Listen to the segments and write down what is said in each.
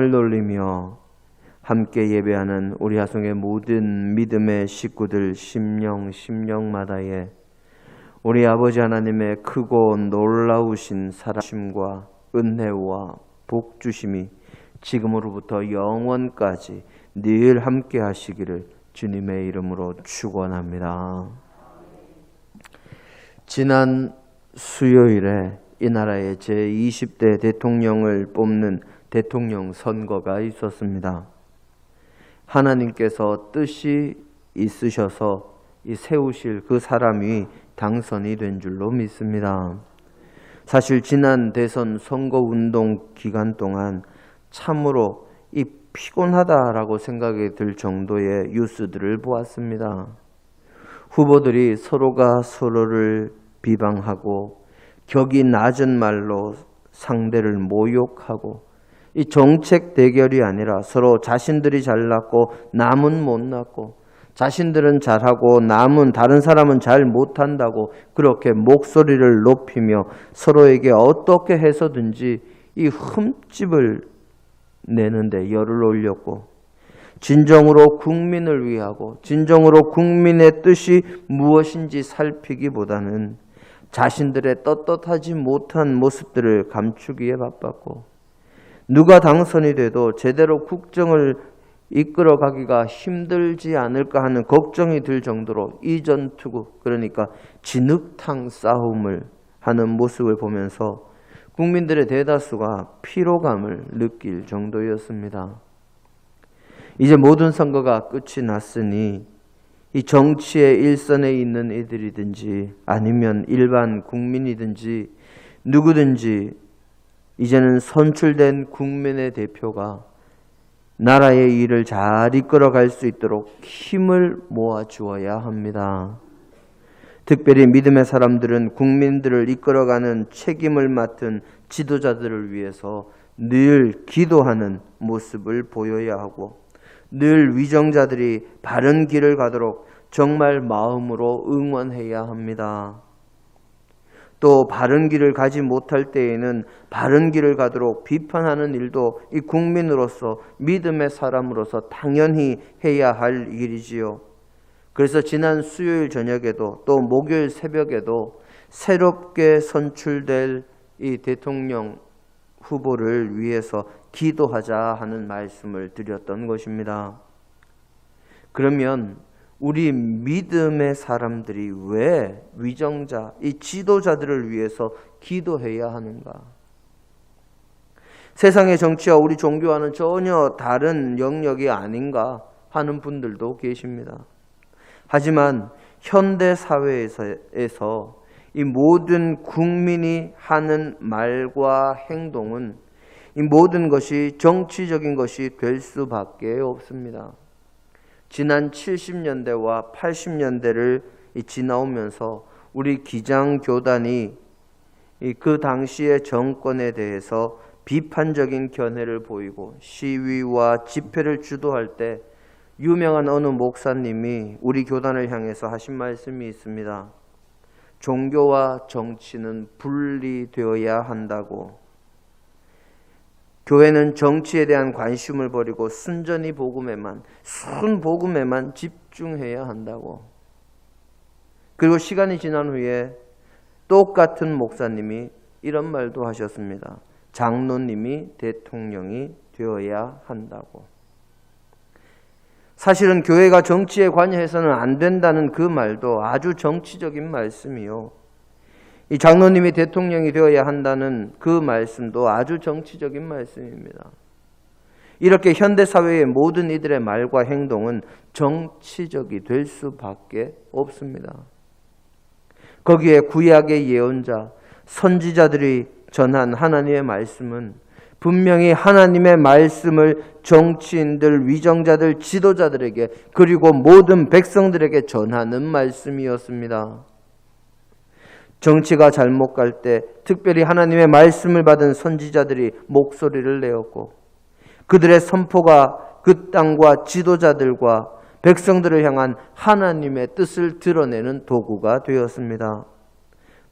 영광을 돌리며 함께 예배하는 우리 하성의 모든 믿음의 식구들 심령마다에 우리 아버지 하나님의 크고 놀라우신 사랑심과 은혜와 복주심이 지금으로부터 영원까지 늘 함께 하시기를 주님의 이름으로 축원합니다. 지난 수요일에 이 나라의 제20대 대통령을 뽑는 대통령 선거가 있었습니다. 하나님께서 뜻이 있으셔서 세우실 그 사람이 당선이 된 줄로 믿습니다. 사실 지난 대선 선거운동 기간 동안 참으로 피곤하다라고 생각이 들 정도의 뉴스들을 보았습니다. 후보들이 서로가 서로를 비방하고 격이 낮은 말로 상대를 모욕하고 이 정책 대결이 아니라 서로 자신들이 잘났고 남은 못났고 자신들은 잘하고 남은 다른 사람은 잘 못한다고 그렇게 목소리를 높이며 서로에게 어떻게 해서든지 이 흠집을 내는데 열을 올렸고 진정으로 국민을 위하고 진정으로 국민의 뜻이 무엇인지 살피기보다는 자신들의 떳떳하지 못한 모습들을 감추기에 바빴고 누가 당선이 돼도 제대로 국정을 이끌어가기가 힘들지 않을까 하는 걱정이 들 정도로 이전투구 그러니까 진흙탕 싸움을 하는 모습을 보면서 국민들의 대다수가 피로감을 느낄 정도였습니다. 이제 모든 선거가 끝이 났으니 이 정치의 일선에 있는 이들이든지 아니면 일반 국민이든지 누구든지 이제는 선출된 국민의 대표가 나라의 일을 잘 이끌어갈 수 있도록 힘을 모아 주어야 합니다. 특별히 믿음의 사람들은 국민들을 이끌어가는 책임을 맡은 지도자들을 위해서 늘 기도하는 모습을 보여야 하고 늘 위정자들이 바른 길을 가도록 정말 마음으로 응원해야 합니다. 또 바른 길을 가지 못할 때에는 바른 길을 가도록 비판하는 일도 이 국민으로서 믿음의 사람으로서 당연히 해야 할 일이지요. 그래서 지난 수요일 저녁에도 또 목요일 새벽에도 새롭게 선출될 이 대통령 후보를 위해서 기도하자 하는 말씀을 드렸던 것입니다. 그러면 우리 믿음의 사람들이 왜 위정자, 이 지도자들을 위해서 기도해야 하는가? 세상의 정치와 우리 종교와는 전혀 다른 영역이 아닌가 하는 분들도 계십니다. 하지만 현대 사회에서 이 모든 국민이 하는 말과 행동은 이 모든 것이 정치적인 것이 될 수밖에 없습니다. 지난 70년대와 80년대를 지나오면서 우리 기장교단이 그 당시의 정권에 대해서 비판적인 견해를 보이고 시위와 집회를 주도할 때 유명한 어느 목사님이 우리 교단을 향해서 하신 말씀이 있습니다. 종교와 정치는 분리되어야 한다고. 교회는 정치에 대한 관심을 버리고 순전히 순 복음에만 집중해야 한다고. 그리고 시간이 지난 후에 똑같은 목사님이 이런 말도 하셨습니다. 장로님이 대통령이 되어야 한다고. 사실은 교회가 정치에 관여해서는 안 된다는 그 말도 아주 정치적인 말씀이요. 이 장로님이 대통령이 되어야 한다는 그 말씀도 아주 정치적인 말씀입니다. 이렇게 현대사회의 모든 이들의 말과 행동은 정치적이 될 수밖에 없습니다. 거기에 구약의 예언자, 선지자들이 전한 하나님의 말씀은 분명히 하나님의 말씀을 정치인들, 위정자들, 지도자들에게 그리고 모든 백성들에게 전하는 말씀이었습니다. 정치가 잘못 갈 때 특별히 하나님의 말씀을 받은 선지자들이 목소리를 내었고 그들의 선포가 그 땅과 지도자들과 백성들을 향한 하나님의 뜻을 드러내는 도구가 되었습니다.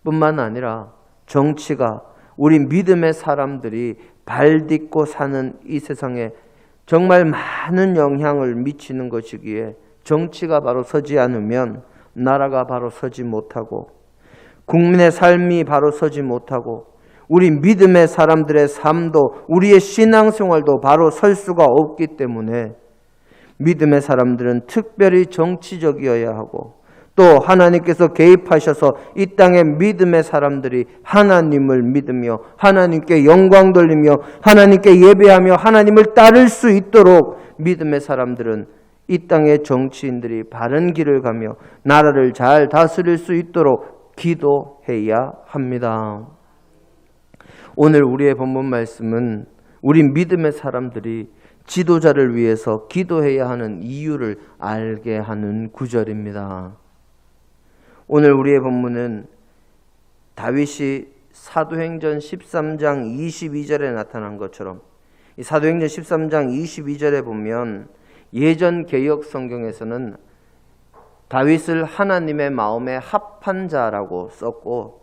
뿐만 아니라 정치가 우리 믿음의 사람들이 발 딛고 사는 이 세상에 정말 많은 영향을 미치는 것이기에 정치가 바로 서지 않으면 나라가 바로 서지 못하고 국민의 삶이 바로 서지 못하고 우리 믿음의 사람들의 삶도 우리의 신앙생활도 바로 설 수가 없기 때문에 믿음의 사람들은 특별히 정치적이어야 하고 또 하나님께서 개입하셔서 이 땅의 믿음의 사람들이 하나님을 믿으며 하나님께 영광 돌리며 하나님께 예배하며 하나님을 따를 수 있도록 믿음의 사람들은 이 땅의 정치인들이 바른 길을 가며 나라를 잘 다스릴 수 있도록 기도해야 합니다. 오늘 우리의 본문 말씀은 우리 믿음의 사람들이 지도자를 위해서 기도해야 하는 이유를 알게 하는 구절입니다. 오늘 우리의 본문은 다윗이 사도행전 13장 22절에 나타난 것처럼 이 사도행전 13장 22절에 보면 예전 개역 성경에서는 다윗을 하나님의 마음에 합한 자라고 썼고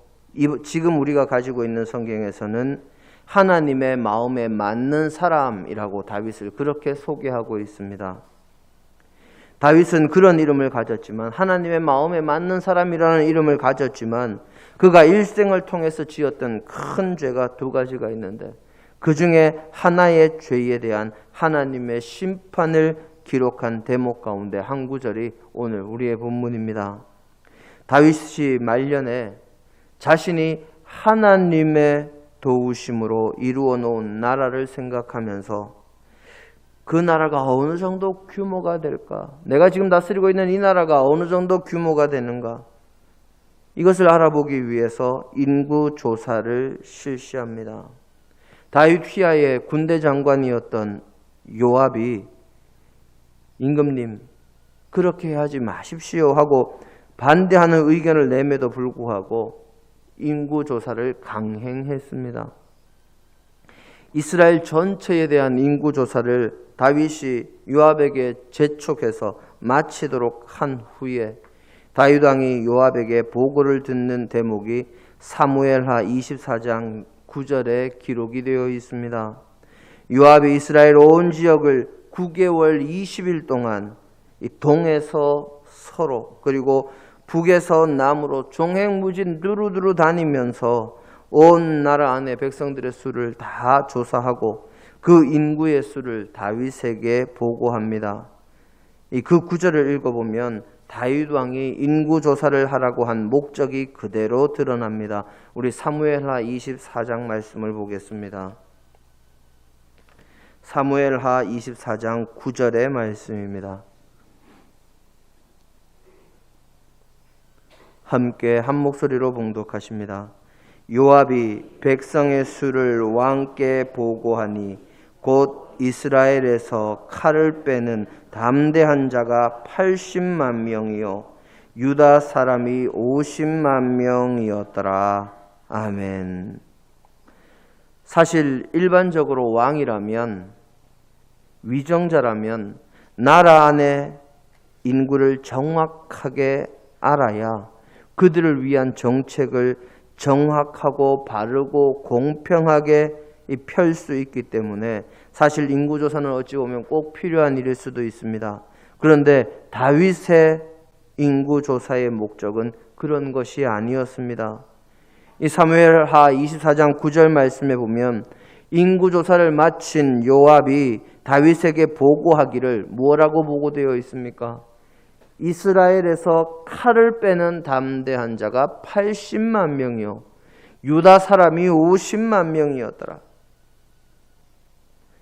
지금 우리가 가지고 있는 성경에서는 하나님의 마음에 맞는 사람이라고 다윗을 그렇게 소개하고 있습니다. 다윗은 그런 이름을 가졌지만 하나님의 마음에 맞는 사람이라는 이름을 가졌지만 그가 일생을 통해서 지었던 큰 죄가 두 가지가 있는데 그 중에 하나의 죄에 대한 하나님의 심판을 기록한 대목 가운데 한 구절이 오늘 우리의 본문입니다. 다윗이 말년에 자신이 하나님의 도우심으로 이루어 놓은 나라를 생각하면서 그 나라가 어느 정도 규모가 될까? 내가 지금 다스리고 있는 이 나라가 어느 정도 규모가 되는가? 이것을 알아보기 위해서 인구조사를 실시합니다. 다윗 휘하의 군대 장관이었던 요압이 임금님 그렇게 하지 마십시오 하고 반대하는 의견을 내매도 불구하고 인구조사를 강행했습니다. 이스라엘 전체에 대한 인구조사를 다윗이 요압에게 재촉해서 마치도록 한 후에 다윗 왕이 요압에게 보고를 듣는 대목이 사무엘하 24장 9절에 기록이 되어 있습니다. 요압이 이스라엘 온 지역을 9개월 20일 동안 동에서 서로 그리고 북에서 남으로 종횡무진 두루두루 다니면서 온 나라 안에 백성들의 수를 다 조사하고 그 인구의 수를 다윗에게 보고합니다. 그 구절을 읽어보면 다윗 왕이 인구조사를 하라고 한 목적이 그대로 드러납니다. 우리 사무엘하 24장 말씀을 보겠습니다. 사무엘하 24장 9절의 말씀입니다. 함께 한 목소리로 봉독하십니다. 요압이 백성의 수를 왕께 보고하니 곧 이스라엘에서 칼을 빼는 담대한 자가 80만 명이요 유다 사람이 50만 명이었더라. 아멘. 사실 일반적으로 왕이라면 위정자라면 나라 안의 인구를 정확하게 알아야 그들을 위한 정책을 정확하고 바르고 공평하게 펼 수 있기 때문에 사실 인구조사는 어찌 보면 꼭 필요한 일일 수도 있습니다. 그런데 다윗의 인구조사의 목적은 그런 것이 아니었습니다. 이 사무엘하 24장 9절 말씀에 보면 인구조사를 마친 요압이 다윗에게 보고하기를 뭐라고 보고되어 있습니까? 이스라엘에서 칼을 빼는 담대한 자가 80만 명이요 유다 사람이 50만 명이었더라.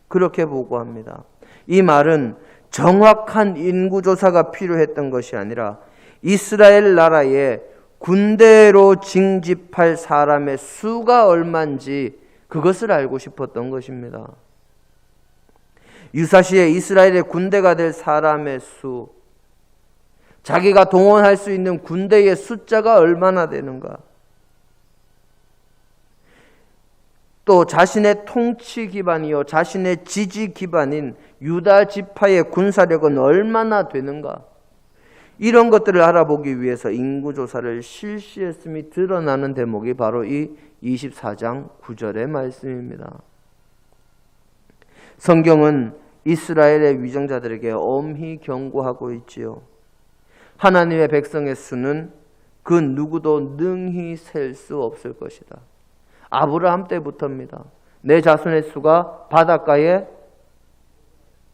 그렇게 보고합니다. 이 말은 정확한 인구조사가 필요했던 것이 아니라 이스라엘 나라에 군대로 징집할 사람의 수가 얼마인지 그것을 알고 싶었던 것입니다. 유사시에 이스라엘의 군대가 될 사람의 수, 자기가 동원할 수 있는 군대의 숫자가 얼마나 되는가, 또 자신의 통치 기반이요 자신의 지지 기반인 유다 지파의 군사력은 얼마나 되는가, 이런 것들을 알아보기 위해서 인구조사를 실시했음이 드러나는 대목이 바로 이 24장 9절의 말씀입니다. 성경은 이스라엘의 위정자들에게 엄히 경고하고 있지요. 하나님의 백성의 수는 그 누구도 능히 셀 수 없을 것이다. 아브라함 때부터입니다. 내 자손의 수가 바닷가의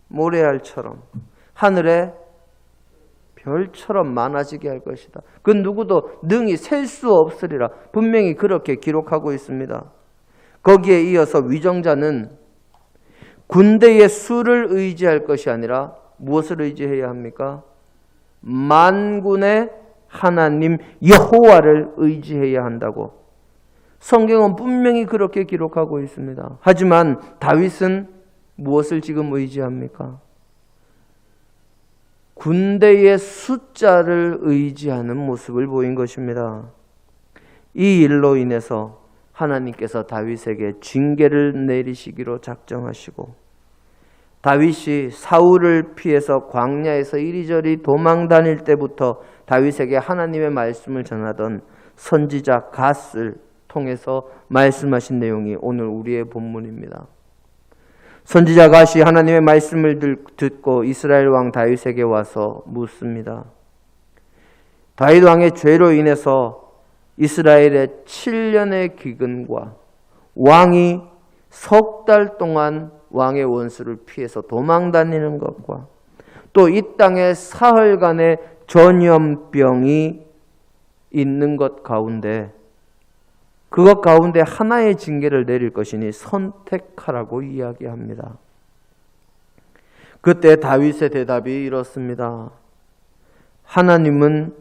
모래알처럼 하늘의 별처럼 많아지게 할 것이다. 그 누구도 능히 셀 수 없으리라. 분명히 그렇게 기록하고 있습니다. 거기에 이어서 위정자는 군대의 수를 의지할 것이 아니라 무엇을 의지해야 합니까? 만군의 하나님 여호와를 의지해야 한다고 성경은 분명히 그렇게 기록하고 있습니다. 하지만 다윗은 무엇을 지금 의지합니까? 군대의 숫자를 의지하는 모습을 보인 것입니다. 이 일로 인해서 하나님께서 다윗에게 징계를 내리시기로 작정하시고 다윗이 사울을 피해서 광야에서 이리저리 도망 다닐 때부터 다윗에게 하나님의 말씀을 전하던 선지자 갓을 통해서 말씀하신 내용이 오늘 우리의 본문입니다. 선지자 갓이 하나님의 말씀을 듣고 이스라엘 왕 다윗에게 와서 묻습니다. 다윗 왕의 죄로 인해서 이스라엘의 7년의 기근과 왕이 석 달 동안 왕의 원수를 피해서 도망 다니는 것과 또 이 땅에 사흘간의 전염병이 있는 것 가운데 그것 가운데 하나의 징계를 내릴 것이니 선택하라고 이야기합니다. 그때 다윗의 대답이 이렇습니다. 하나님은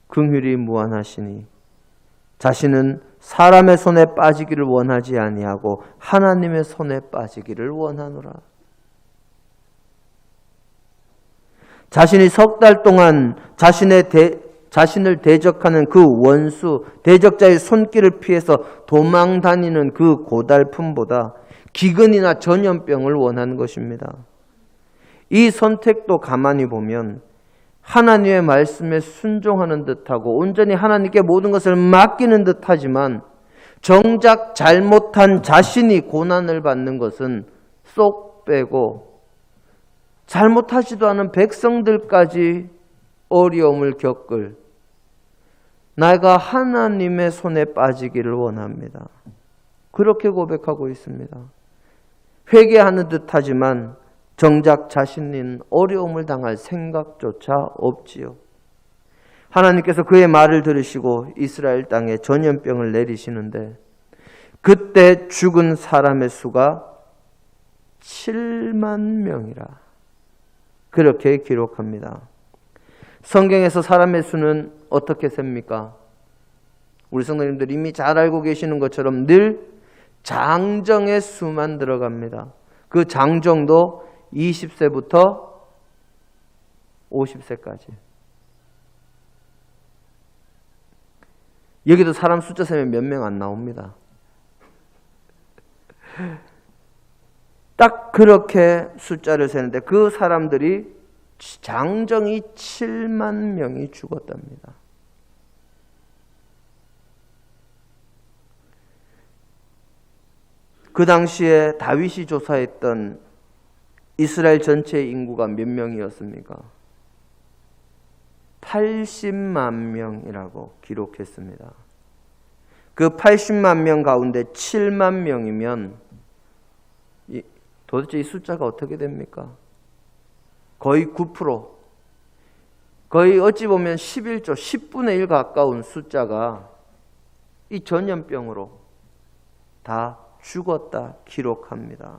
긍휼이 무한하시니 자신은 사람의 손에 빠지기를 원하지 아니하고 하나님의 손에 빠지기를 원하노라. 자신이 석 달 동안 자신을 대적하는 그 원수, 대적자의 손길을 피해서 도망 다니는 그 고달픔보다 기근이나 전염병을 원하는 것입니다. 이 선택도 가만히 보면 하나님의 말씀에 순종하는 듯하고 온전히 하나님께 모든 것을 맡기는 듯하지만 정작 잘못한 자신이 고난을 받는 것은 쏙 빼고 잘못하지도 않은 백성들까지 어려움을 겪을 내가 하나님의 손에 빠지기를 원합니다. 그렇게 고백하고 있습니다. 회개하는 듯하지만 정작 자신은 어려움을 당할 생각조차 없지요. 하나님께서 그의 말을 들으시고 이스라엘 땅에 전염병을 내리시는데 그때 죽은 사람의 수가 7만 명이라 그렇게 기록합니다. 성경에서 사람의 수는 어떻게 셉니까? 우리 성도님들 이미 잘 알고 계시는 것처럼 늘 장정의 수만 들어갑니다. 그 장정도 20세부터 50세까지. 여기도 사람 숫자 세면 몇 명 안 나옵니다. 딱 그렇게 숫자를 세는데 그 사람들이 장정이 7만 명이 죽었답니다. 그 당시에 다윗이 조사했던 이스라엘 전체의 인구가 몇 명이었습니까? 80만 명이라고 기록했습니다. 그 80만 명 가운데 7만 명이면 도대체 이 숫자가 어떻게 됩니까? 거의 9%, 거의 어찌 보면 11조, 10분의 1 가까운 숫자가 이 전염병으로 다 죽었다 기록합니다.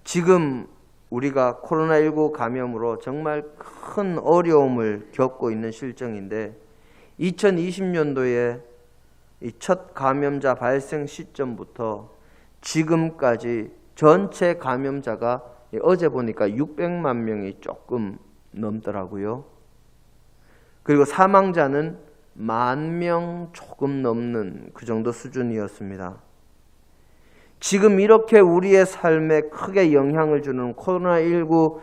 지금 우리가 코로나19 감염으로 정말 큰 어려움을 겪고 있는 실정인데 2020년도에 이 첫 감염자 발생 시점부터 지금까지 전체 감염자가 어제 보니까 600만 명이 조금 넘더라고요. 그리고 사망자는 10,000명 조금 넘는 그 정도 수준이었습니다. 지금 이렇게 우리의 삶에 크게 영향을 주는 코로나19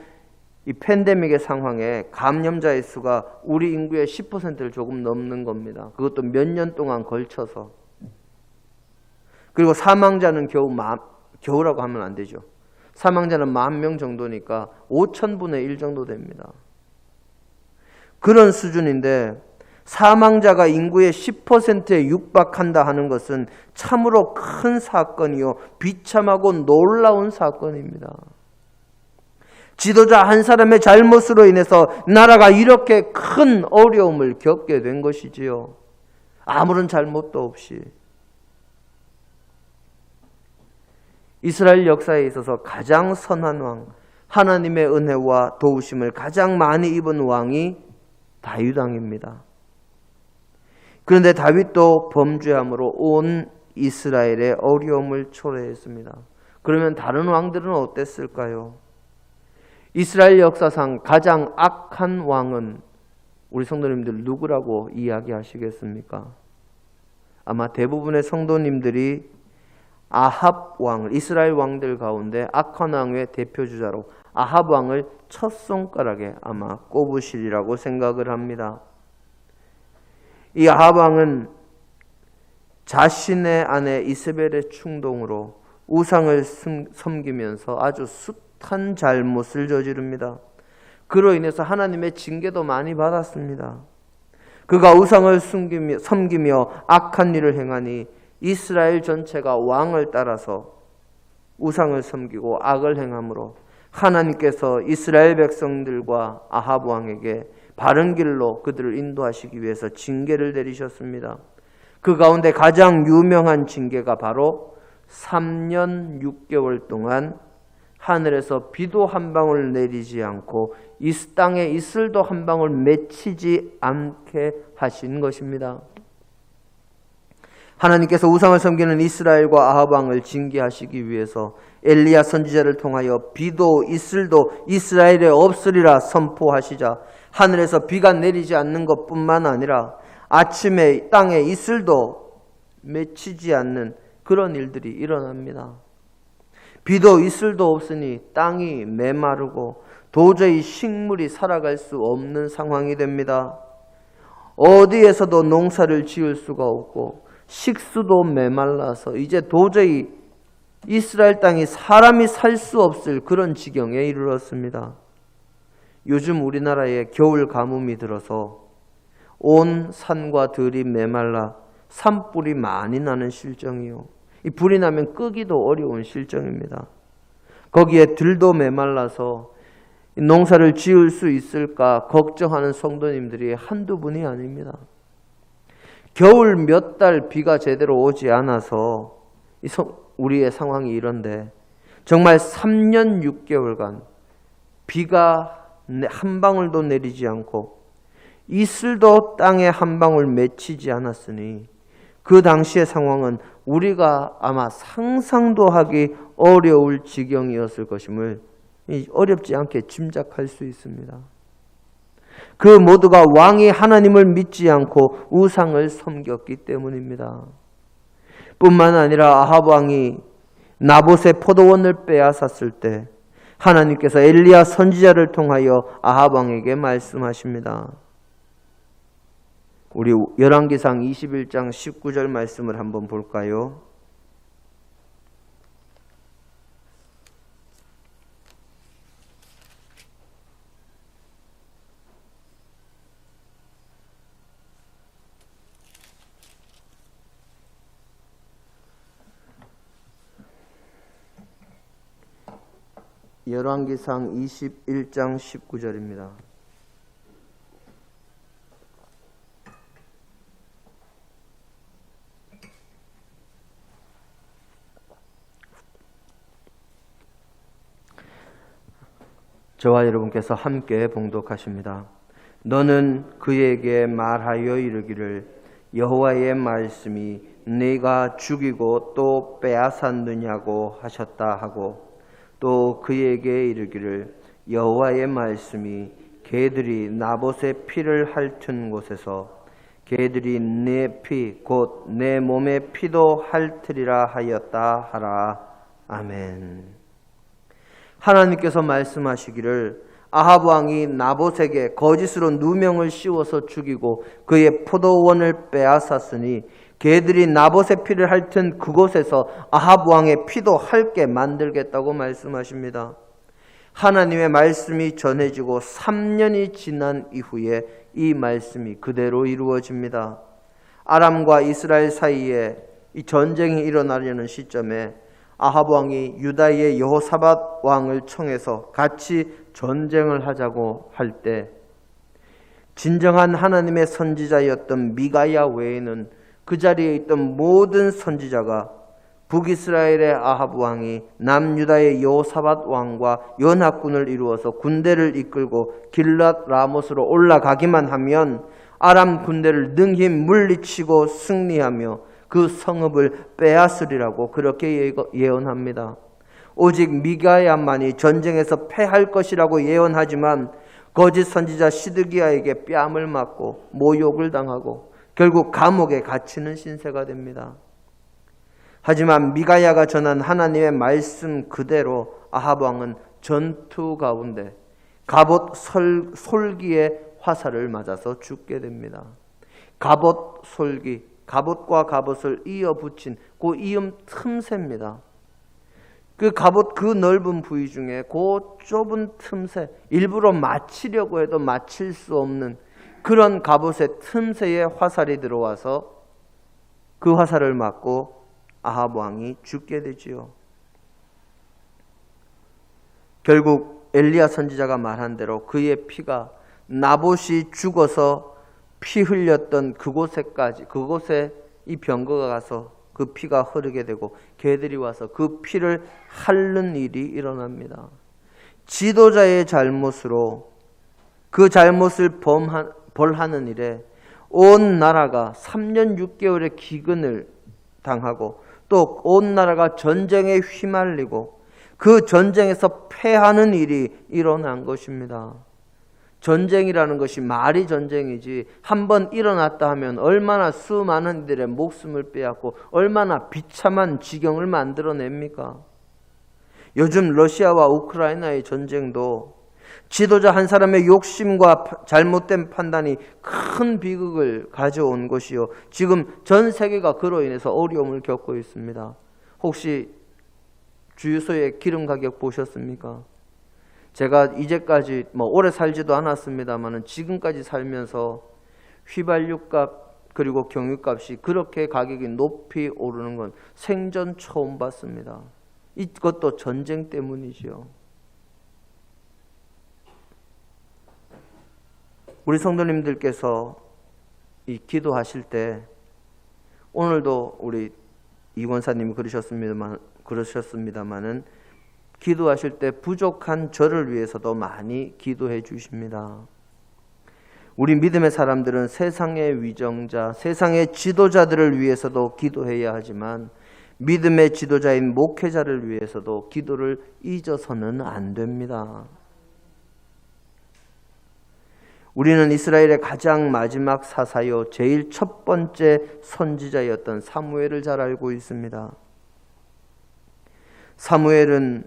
이 팬데믹의 상황에 감염자의 수가 우리 인구의 10%를 조금 넘는 겁니다. 그것도 몇 년 동안 걸쳐서. 그리고 사망자는 겨우 겨우라고 하면 안 되죠. 사망자는 10,000명 정도니까 5,000분의 1 정도 됩니다. 그런 수준인데 사망자가 인구의 10%에 육박한다 하는 것은 참으로 큰 사건이요, 비참하고 놀라운 사건입니다. 지도자 한 사람의 잘못으로 인해서 나라가 이렇게 큰 어려움을 겪게 된 것이지요. 아무런 잘못도 없이. 이스라엘 역사에 있어서 가장 선한 왕, 하나님의 은혜와 도우심을 가장 많이 입은 왕이 다윗 왕입니다. 그런데 다윗도 범죄함으로 온 이스라엘의 어려움을 초래했습니다. 그러면 다른 왕들은 어땠을까요? 이스라엘 역사상 가장 악한 왕은 우리 성도님들 누구라고 이야기하시겠습니까? 아마 대부분의 성도님들이 아합 왕을, 이스라엘 왕들 가운데 악한 왕의 대표주자로 아합 왕을 첫 손가락에 아마 꼽으시리라고 생각을 합니다. 이 아합 왕은 자신의 아내 이세벨의 충동으로 우상을 섬기면서 아주 숱한 잘못을 저지릅니다. 그로 인해서 하나님의 징계도 많이 받았습니다. 그가 우상을 섬기며 악한 일을 행하니 이스라엘 전체가 왕을 따라서 우상을 섬기고 악을 행함으로 하나님께서 이스라엘 백성들과 아합 왕에게 바른 길로 그들을 인도하시기 위해서 징계를 내리셨습니다. 그 가운데 가장 유명한 징계가 바로 3년 6개월 동안 하늘에서 비도 한 방울 내리지 않고 이 땅에 이슬도 한 방울 맺히지 않게 하신 것입니다. 하나님께서 우상을 섬기는 이스라엘과 아합 왕을 징계하시기 위해서 엘리야 선지자를 통하여 비도 이슬도 이스라엘에 없으리라 선포하시자 하늘에서 비가 내리지 않는 것뿐만 아니라 아침에 땅에 이슬도 맺히지 않는 그런 일들이 일어납니다. 비도 이슬도 없으니 땅이 메마르고 도저히 식물이 살아갈 수 없는 상황이 됩니다. 어디에서도 농사를 지을 수가 없고 식수도 메말라서 이제 도저히 이스라엘 땅이 사람이 살 수 없을 그런 지경에 이르렀습니다. 요즘 우리나라에 겨울 가뭄이 들어서 온 산과 들이 메말라 산불이 많이 나는 실정이요. 이 불이 나면 끄기도 어려운 실정입니다. 거기에 들도 메말라서 농사를 지을 수 있을까 걱정하는 성도님들이 한두 분이 아닙니다. 겨울 몇 달 비가 제대로 오지 않아서 우리의 상황이 이런데 정말 3년 6개월간 비가 한 방울도 내리지 않고 이슬도 땅에 한 방울 맺히지 않았으니 그 당시의 상황은 우리가 아마 상상도 하기 어려울 지경이었을 것임을 어렵지 않게 짐작할 수 있습니다. 그 모두가 왕이 하나님을 믿지 않고 우상을 섬겼기 때문입니다. 뿐만 아니라 아합 왕이 나봇의 포도원을 빼앗았을 때 하나님께서 엘리야 선지자를 통하여 아합 왕에게 말씀하십니다. 우리 열왕기상 21장 19절 말씀을 한번 볼까요? 열왕기상 21장 19절입니다. 저와 여러분께서 함께 봉독하십니다. 너는 그에게 말하여 이르기를 여호와의 말씀이 네가 죽이고 또 빼앗았느냐고 하셨다 하고 또 그에게 이르기를 여호와의 말씀이 개들이 나봇의 피를 핥은 곳에서 개들이 내 피 곧 내 몸의 피도 핥으리라 하였다 하라. 아멘. 하나님께서 말씀하시기를 아합 왕이 나봇에게 거짓으로 누명을 씌워서 죽이고 그의 포도원을 빼앗았으니 개들이 나봇의 피를 핥은 그곳에서 아합 왕의 피도 핥게 만들겠다고 말씀하십니다. 하나님의 말씀이 전해지고 3년이 지난 이후에 이 말씀이 그대로 이루어집니다. 아람과 이스라엘 사이에 이 전쟁이 일어나려는 시점에 아합 왕이 유다의 여호사밧 왕을 청해서 같이 전쟁을 하자고 할 때 진정한 하나님의 선지자였던 미가야 외에는 그 자리에 있던 모든 선지자가 북이스라엘의 아합 왕이 남유다의 여호사밧 왕과 연합군을 이루어서 군대를 이끌고 길랏 라못으로 올라가기만 하면 아람 군대를 능히 물리치고 승리하며 그 성읍을 빼앗으리라고 그렇게 예언합니다. 오직 미가야만이 전쟁에서 패할 것이라고 예언하지만 거짓 선지자 시드기야에게 뺨을 맞고 모욕을 당하고 결국 감옥에 갇히는 신세가 됩니다. 하지만 미가야가 전한 하나님의 말씀 그대로 아합 왕은 전투 가운데 갑옷 솔기의 화살을 맞아서 죽게 됩니다. 갑옷 솔기, 갑옷과 갑옷을 이어 붙인 그 이음 틈새입니다. 그 갑옷 그 넓은 부위 중에 그 좁은 틈새, 일부러 맞히려고 해도 맞힐 수 없는 그런 갑옷의 틈새에 화살이 들어와서 그 화살을 맞고 아합 왕이 죽게 되지요. 결국 엘리야 선지자가 말한 대로 그의 피가 나봇이 죽어서 피 흘렸던 그곳에 이 병거가 가서 그 피가 흐르게 되고 개들이 와서 그 피를 핥는 일이 일어납니다. 지도자의 잘못으로 그 잘못을 벌하는 일에 온 나라가 3년 6개월의 기근을 당하고 또 온 나라가 전쟁에 휘말리고 그 전쟁에서 패하는 일이 일어난 것입니다. 전쟁이라는 것이 말이 전쟁이지 한번 일어났다 하면 얼마나 수많은 이들의 목숨을 빼앗고 얼마나 비참한 지경을 만들어냅니까? 요즘 러시아와 우크라이나의 전쟁도 지도자 한 사람의 욕심과 잘못된 판단이 큰 비극을 가져온 것이요. 지금 전 세계가 그로 인해서 어려움을 겪고 있습니다. 혹시 주유소의 기름 가격 보셨습니까? 제가 이제까지 오래 살지도 않았습니다만 지금까지 살면서 휘발유값 그리고 경유값이 그렇게 가격이 높이 오르는 건 생전 처음 봤습니다. 이것도 전쟁 때문이지요. 우리 성도님들께서 이 기도하실 때 오늘도 우리 이 권사님이 그러셨습니다만은 기도하실 때 부족한 저를 위해서도 많이 기도해 주십니다. 우리 믿음의 사람들은 세상의 위정자, 세상의 지도자들을 위해서도 기도해야 하지만 믿음의 지도자인 목회자를 위해서도 기도를 잊어서는 안 됩니다. 우리는 이스라엘의 가장 마지막 사사요 제일 첫 번째 선지자였던 사무엘을 잘 알고 있습니다. 사무엘은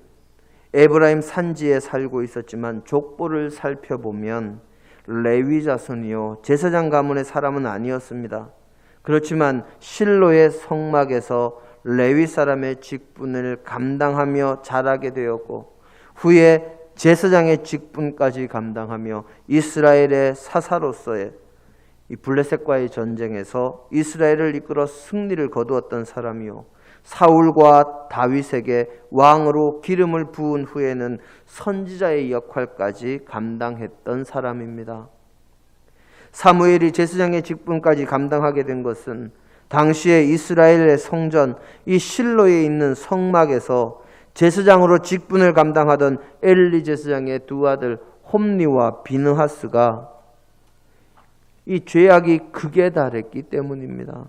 에브라임 산지에 살고 있었지만 족보를 살펴보면 레위 자손이요 제사장 가문의 사람은 아니었습니다. 그렇지만 실로의 성막에서 레위 사람의 직분을 감당하며 자라게 되었고 후에 제사장의 직분까지 감당하며 이스라엘의 사사로서의 이 블레셋과의 전쟁에서 이스라엘을 이끌어 승리를 거두었던 사람이요 사울과 다윗에게 왕으로 기름을 부은 후에는 선지자의 역할까지 감당했던 사람입니다. 사무엘이 제사장의 직분까지 감당하게 된 것은 당시에 이스라엘의 성전 이 실로에 있는 성막에서 제사장으로 직분을 감당하던 엘리 제사장의 두 아들 홈니와 비느하스가 이 죄악이 극에 달했기 때문입니다.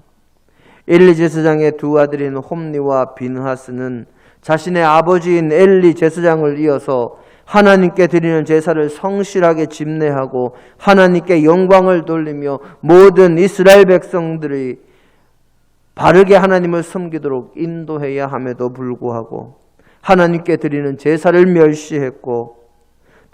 엘리 제사장의 두 아들인 홈니와 비느하스는 자신의 아버지인 엘리 제사장을 이어서 하나님께 드리는 제사를 성실하게 집례하고 하나님께 영광을 돌리며 모든 이스라엘 백성들이 바르게 하나님을 섬기도록 인도해야 함에도 불구하고 하나님께 드리는 제사를 멸시했고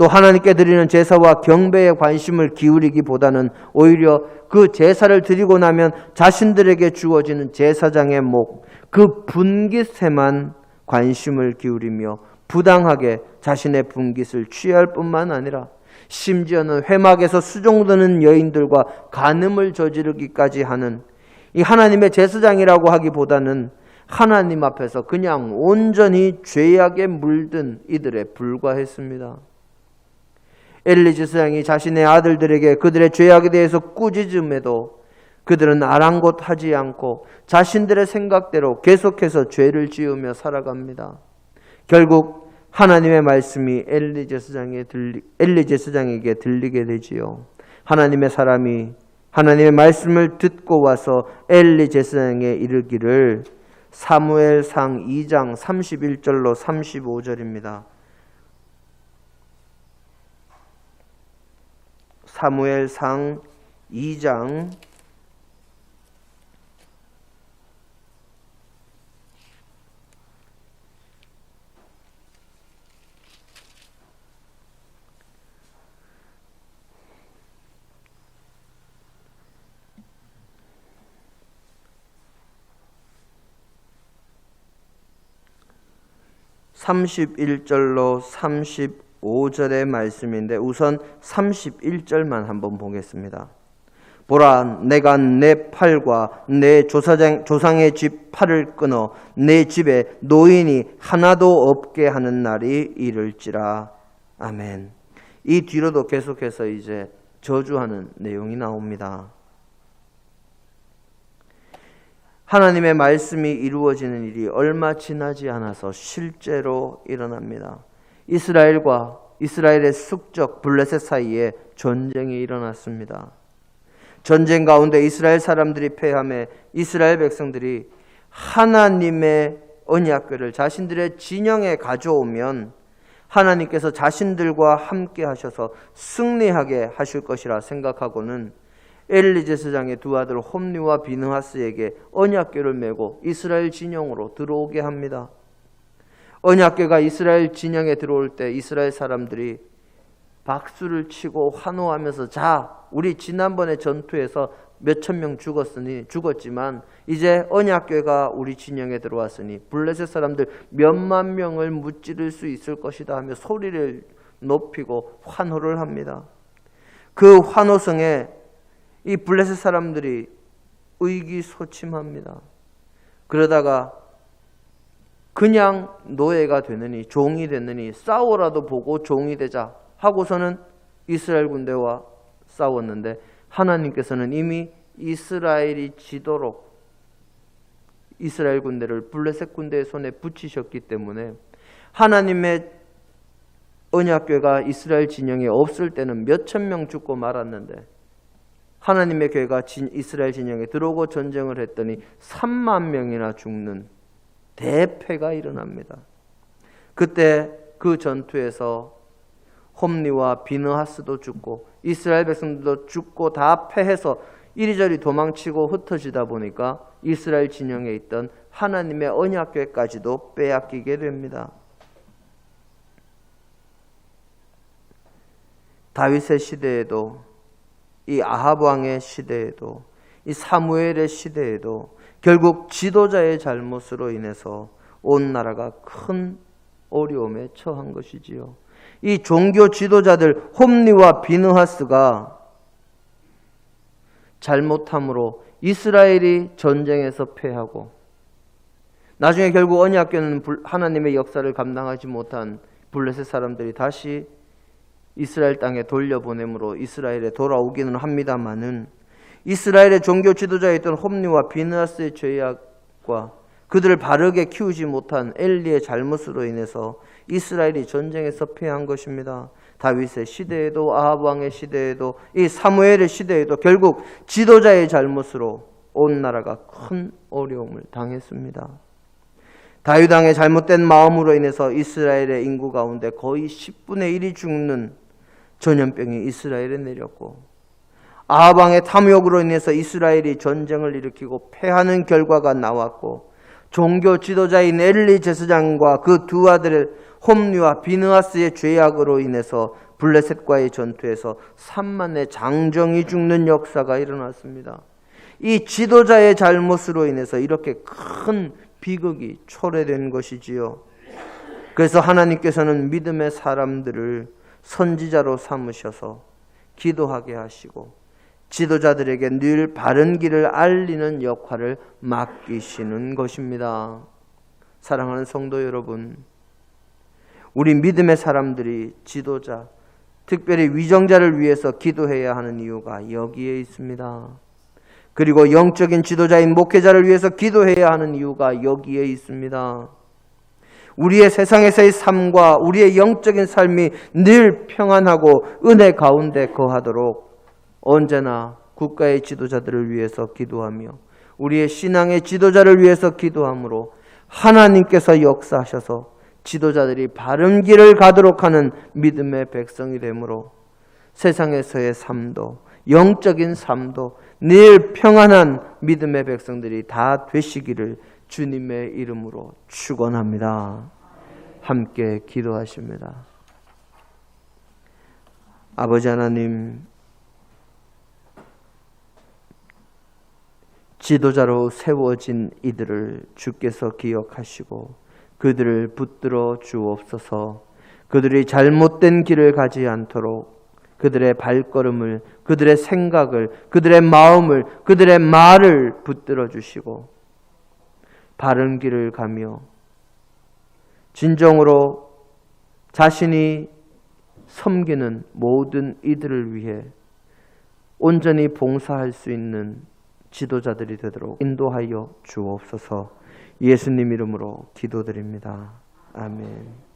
또 하나님께 드리는 제사와 경배에 관심을 기울이기보다는 오히려 그 제사를 드리고 나면 자신들에게 주어지는 제사장의 목, 그 분깃에만 관심을 기울이며 부당하게 자신의 분깃을 취할 뿐만 아니라 심지어는 회막에서 수종드는 여인들과 간음을 저지르기까지 하는, 이 하나님의 제사장이라고 하기보다는 하나님 앞에서 그냥 온전히 죄악에 물든 이들에 불과했습니다. 엘리 제사장이 자신의 아들들에게 그들의 죄악에 대해서 꾸짖음에도 그들은 아랑곳하지 않고 자신들의 생각대로 계속해서 죄를 지으며 살아갑니다. 결국 하나님의 말씀이 엘리 제사장에게 들리게 되지요. 하나님의 사람이 하나님의 말씀을 듣고 와서 엘리 제사장에 이르기를, 사무엘상 2장 31절로 35절입니다. 사무엘상 2장 31절로 35절의 말씀인데 우선 31절만 한번 보겠습니다. 보라, 내가 내 팔과 내 조상의 집 팔을 끊어 내 집에 노인이 하나도 없게 하는 날이 이를지라. 아멘. 이 뒤로도 계속해서 이제 저주하는 내용이 나옵니다. 하나님의 말씀이 이루어지는 일이 얼마 지나지 않아서 실제로 일어납니다. 이스라엘과 이스라엘의 숙적 블레셋 사이에 전쟁이 일어났습니다. 전쟁 가운데 이스라엘 사람들이 패함에 이스라엘 백성들이 하나님의 언약궤를 자신들의 진영에 가져오면 하나님께서 자신들과 함께 하셔서 승리하게 하실 것이라 생각하고는 엘리 제사장의 두 아들 홈리와 비느하스에게 언약궤를 메고 이스라엘 진영으로 들어오게 합니다. 언약궤가 이스라엘 진영에 들어올 때 이스라엘 사람들이 박수를 치고 환호하면서, 자, 우리 지난번에 전투에서 몇천 명 죽었지만 이제 언약궤가 우리 진영에 들어왔으니 블레셋 사람들 몇만 명을 무찌를 수 있을 것이다 하며 소리를 높이고 환호를 합니다. 그 환호성에 이 블레셋 사람들이 의기소침합니다. 그러다가 그냥 노예가 되느니, 종이 되느니 싸워라도 보고 종이 되자 하고서는 이스라엘 군대와 싸웠는데 하나님께서는 이미 이스라엘이 지도록 이스라엘 군대를 블레셋 군대의 손에 붙이셨기 때문에 하나님의 언약궤가 이스라엘 진영에 없을 때는 몇천 명 죽고 말았는데 하나님의 궤가 이스라엘 진영에 들어오고 전쟁을 했더니 3만 명이나 죽는 대패가 일어납니다. 그때 그 전투에서 홈리와 비느하스도 죽고 이스라엘 백성들도 죽고 다 패해서 이리저리 도망치고 흩어지다 보니까 이스라엘 진영에 있던 하나님의 언약궤까지도 빼앗기게 됩니다. 다윗의 시대에도, 이 아합 왕의 시대에도, 이 사무엘의 시대에도 결국 지도자의 잘못으로 인해서 온 나라가 큰 어려움에 처한 것이지요. 이 종교 지도자들 홈리와 비느하스가 잘못함으로 이스라엘이 전쟁에서 패하고 나중에 결국 언약궤는 하나님의 역사를 감당하지 못한 블레셋 사람들이 다시 이스라엘 땅에 돌려보내므로 이스라엘에 돌아오기는 합니다마는 이스라엘의 종교 지도자였던 홈리와 비느하스의 죄악과 그들을 바르게 키우지 못한 엘리의 잘못으로 인해서 이스라엘이 전쟁에서 패한 것입니다. 다윗의 시대에도 아합 왕의 시대에도 이 사무엘의 시대에도 결국 지도자의 잘못으로 온 나라가 큰 어려움을 당했습니다. 다윗 왕의 잘못된 마음으로 인해서 이스라엘의 인구 가운데 거의 10분의 1이 죽는 전염병이 이스라엘에 내렸고 아합 왕의 탐욕으로 인해서 이스라엘이 전쟁을 일으키고 패하는 결과가 나왔고 종교 지도자인 엘리 제사장과 그 두 아들의 홈리와 비느하스의 죄악으로 인해서 블레셋과의 전투에서 3만의 장정이 죽는 역사가 일어났습니다. 이 지도자의 잘못으로 인해서 이렇게 큰 비극이 초래된 것이지요. 그래서 하나님께서는 믿음의 사람들을 선지자로 삼으셔서 기도하게 하시고 지도자들에게 늘 바른 길을 알리는 역할을 맡기시는 것입니다. 사랑하는 성도 여러분, 우리 믿음의 사람들이 지도자, 특별히 위정자를 위해서 기도해야 하는 이유가 여기에 있습니다. 그리고 영적인 지도자인 목회자를 위해서 기도해야 하는 이유가 여기에 있습니다. 우리의 세상에서의 삶과 우리의 영적인 삶이 늘 평안하고 은혜 가운데 거하도록 언제나 국가의 지도자들을 위해서 기도하며 우리의 신앙의 지도자를 위해서 기도함으로 하나님께서 역사하셔서 지도자들이 바른 길을 가도록 하는 믿음의 백성이 되므로 세상에서의 삶도 영적인 삶도 늘 평안한 믿음의 백성들이 다 되시기를 주님의 이름으로 축원합니다. 함께 기도하십니다. 아버지 하나님, 지도자로 세워진 이들을 주께서 기억하시고 그들을 붙들어 주옵소서. 그들이 잘못된 길을 가지 않도록 그들의 발걸음을, 그들의 생각을, 그들의 마음을, 그들의 말을 붙들어 주시고 바른 길을 가며 진정으로 자신이 섬기는 모든 이들을 위해 온전히 봉사할 수 있는 지도자들이 되도록 인도하여 주옵소서. 예수님 이름으로 기도드립니다. 아멘.